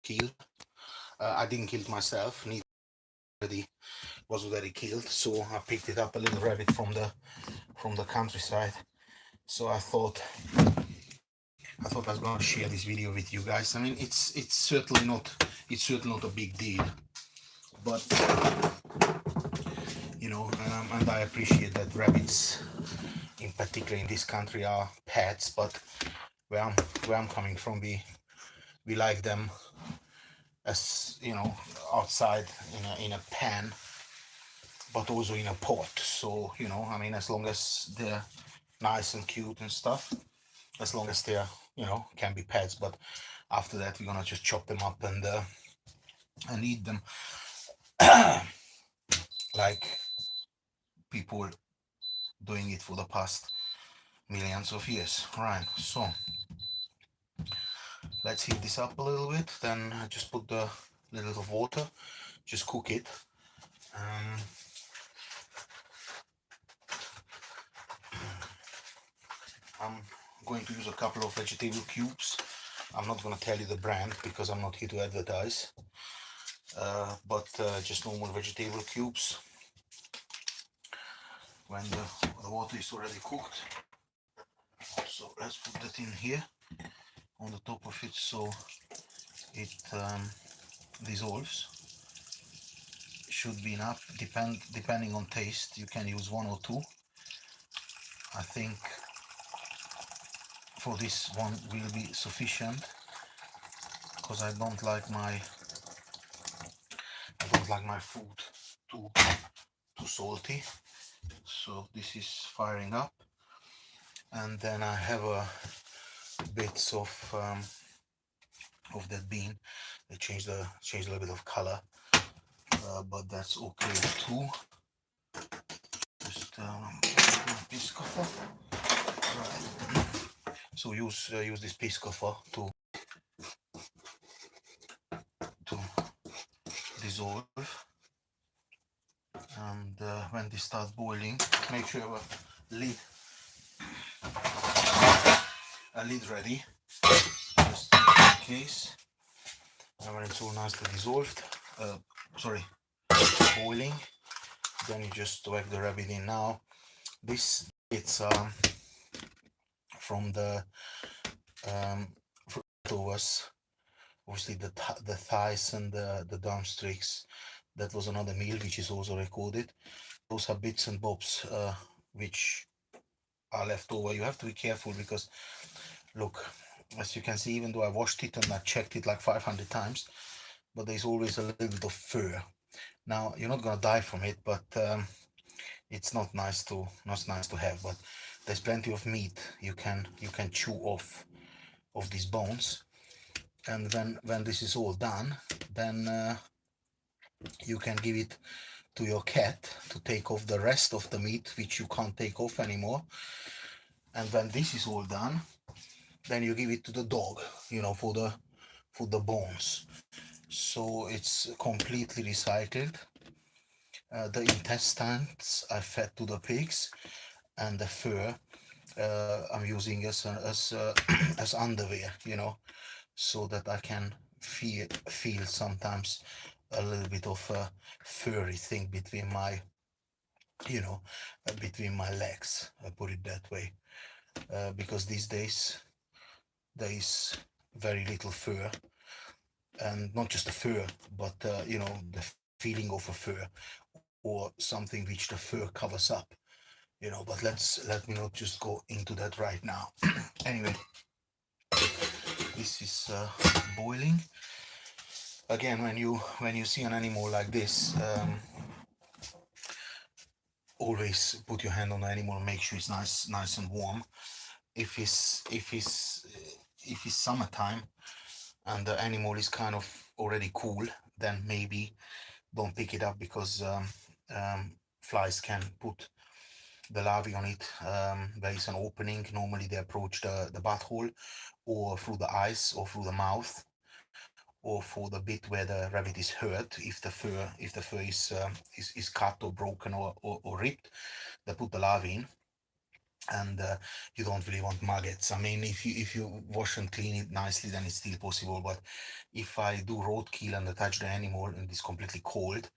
kill. I didn't kill it myself. Neither was already killed, so I picked it up, a little rabbit from the countryside. So I thought I was gonna share this video with you guys. I mean, it's certainly not a big deal, but you know, and I appreciate that rabbits, in particular in this country, are pets. But where I'm coming from, we like them as, you know, outside in a pan, but also in a pot. So, you know, I mean, as long as they're nice and cute and stuff, as long as they're, you know, can be pets. But after that, we're gonna just chop them up and eat them like people doing it for the past millions of years. Right, so let's heat this up a little bit. Then just put the little bit of water, just cook it. um, I'm going to use a couple of vegetable cubes. I'm not going to tell you the brand because I'm not here to advertise, but just normal vegetable cubes. When the water is already cooked, so let's put that in here on the top of it, so it dissolves. Should be enough. Depending on taste, you can use one or two. I think for this one will be sufficient, because I don't like my food too salty. So this is firing up, and then I have a bits of that bean. They changed a little bit of color, but that's okay too. Just piscofer. Right. So use this piscofer to dissolve. And when they start boiling, make sure you have a lid ready, just in case. And when it's all nicely dissolved, boiling, then you just whack the rabbit in. Now this, it's from the leftovers, obviously the thighs and the drumsticks. That was another meal which is also recorded. Those are bits and bobs which are left over. You have to be careful because, look, as you can see, even though I washed it and I checked it like 500 times, but there's always a little bit of fur. Now you're not gonna die from it, but it's not nice to have. But there's plenty of meat you can chew off of these bones, and when this is all done, then you can give it to your cat to take off the rest of the meat which you can't take off anymore. And when this is all done, then you give it to the dog, you know, for the bones. So it's completely recycled. The intestines I fed to the pigs, and the fur I'm using as as underwear, you know, so that I can feel sometimes a little bit of a furry thing between my, you know, between my legs. I put it that way, because these days there is very little fur, and not just the fur, but you know, the feeling of a fur or something which the fur covers up, you know. But let me not just go into that right now. Anyway, this is boiling. Again, when you see an animal like this, always put your hand on the animal, make sure it's nice and warm. If it's summertime and the animal is kind of already cool, then maybe don't pick it up, because flies can put the larvae on it. There is an opening. Normally they approach the butthole, or through the eyes, or through the mouth, or for the bit where the rabbit is hurt. If the fur is cut or broken or ripped, they put the larvae in. and you don't really want maggots. I mean, if you wash and clean it nicely, then it's still possible. But if I do roadkill and attach the animal and it's completely cold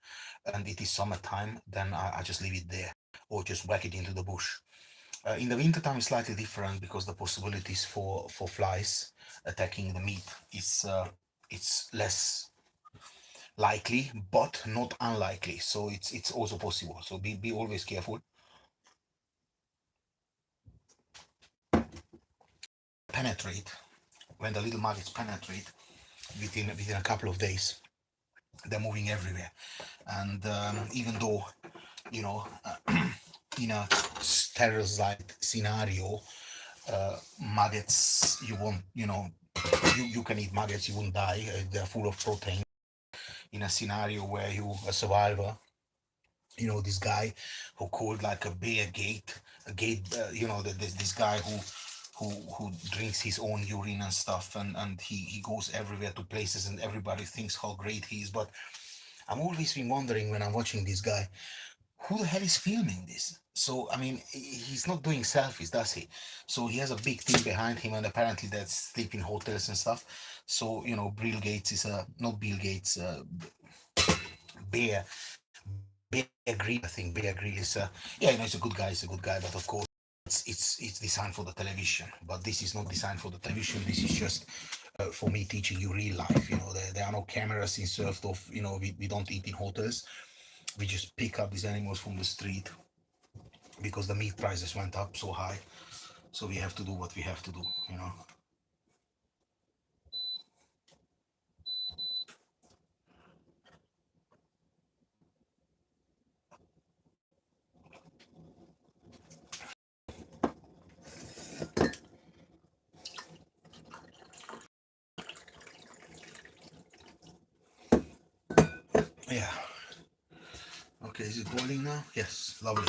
and it is summertime, then I just leave it there or just whack it into the bush. In the wintertime, it's slightly different because the possibilities for flies attacking the meat is it's less likely, but not unlikely. So it's also possible. So be always careful. Penetrate when the little maggots penetrate within a couple of days, they're moving everywhere. And even though you know in a sterilized scenario, maggots you won't you can eat maggots, you won't die. They're full of protein. In a scenario where you a survivor, this guy who called like a bear gate, a gate, there's this guy who drinks his own urine and stuff, and he goes everywhere to places, and everybody thinks how great he is. But I'm always been wondering when I'm watching this guy, who the hell is filming this? So I mean, he's not doing selfies, does he? So he has a big team behind him, and apparently that's sleeping hotels and stuff. So Bill Gates is not Bill Gates, Bear Bear Grylls. I think Bear Grylls is yeah, he's a good guy. He's a good guy, but of course it's designed for the television. But this is not designed for the television. This is just for me teaching you real life. There are no cameras in served of. We don't eat in hotels. We just pick up these animals from the street because the meat prices went up so high. So we have to do what we have to do. Yeah. Okay, is it boiling now? Yes, lovely.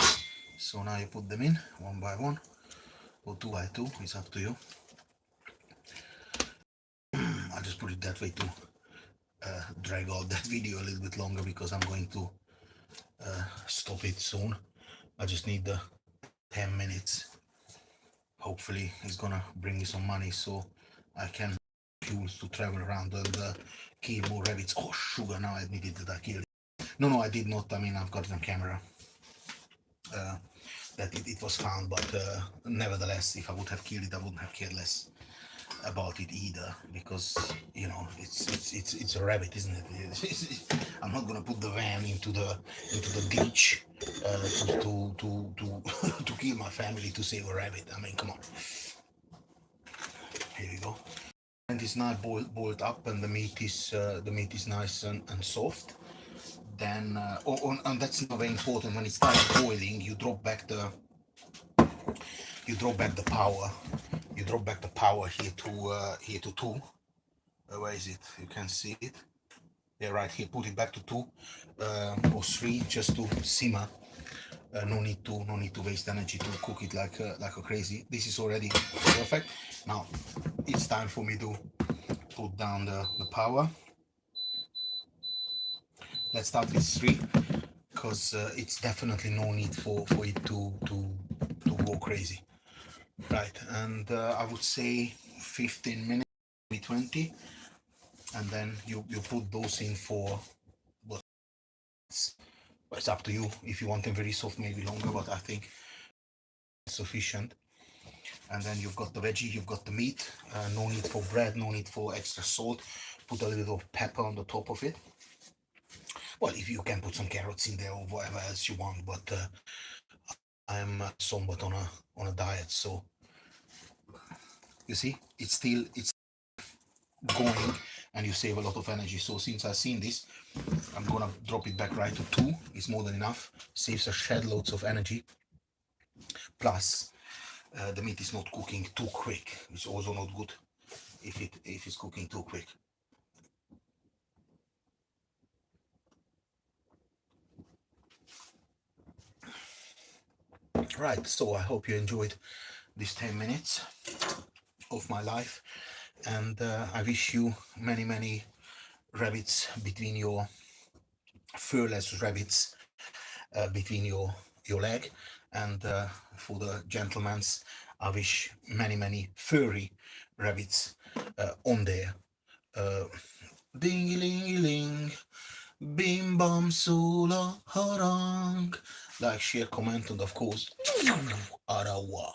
So now you put them in one by one or two by two. It's up to you. I'll just put it that way to drag out that video a little bit longer because I'm going to stop it soon. I just need the 10 minutes. Hopefully it's gonna bring me some money so I can choose to travel around and kill more rabbits. Oh sugar, now I admitted that I killed it. No, I did not. I mean, I've got it on camera that it was found, but nevertheless, if I would have killed it, I wouldn't have cared less about it either, because it's a rabbit, isn't it? I'm not gonna put the van into the ditch to to kill my family to save a rabbit. I mean, come on. Here we go. And it's now boiled up, and the meat is nice and soft. Then and that's not very important. When it starts boiling, you drop back the power. You drop back the power here to two. Where is it? You can see it. Yeah, right here. Put it back to two or three, just to simmer. No need to waste energy to cook it like a crazy. This is already perfect. Now it's time for me to put down the power. Let's start with three, because it's definitely no need for it to go crazy. Right, and I would say 15 minutes, maybe 20, and then you put those in for what it's up to you. If you want them very soft, maybe longer, but I think it's sufficient. And then you've got the veggie, you've got the meat. No need for bread, no need for extra salt. Put a little bit of pepper on the top of it. Well, if you can put some carrots in there or whatever else you want, but I'm somewhat on a diet, so you see, it's going, and you save a lot of energy. So since I've seen this, I'm gonna drop it back right to two. It's more than enough. Saves a shed loads of energy. Plus, the meat is not cooking too quick. It's also not good if it's cooking too quick. Right. So I hope you enjoyed these 10 minutes of my life, and I wish you many rabbits between your furless rabbits between your leg, And for the gentlemen's, I wish many furry rabbits on there. Uh, Ding ling ling, bim bam sula harang. Like, share, comment, and of course, arawa.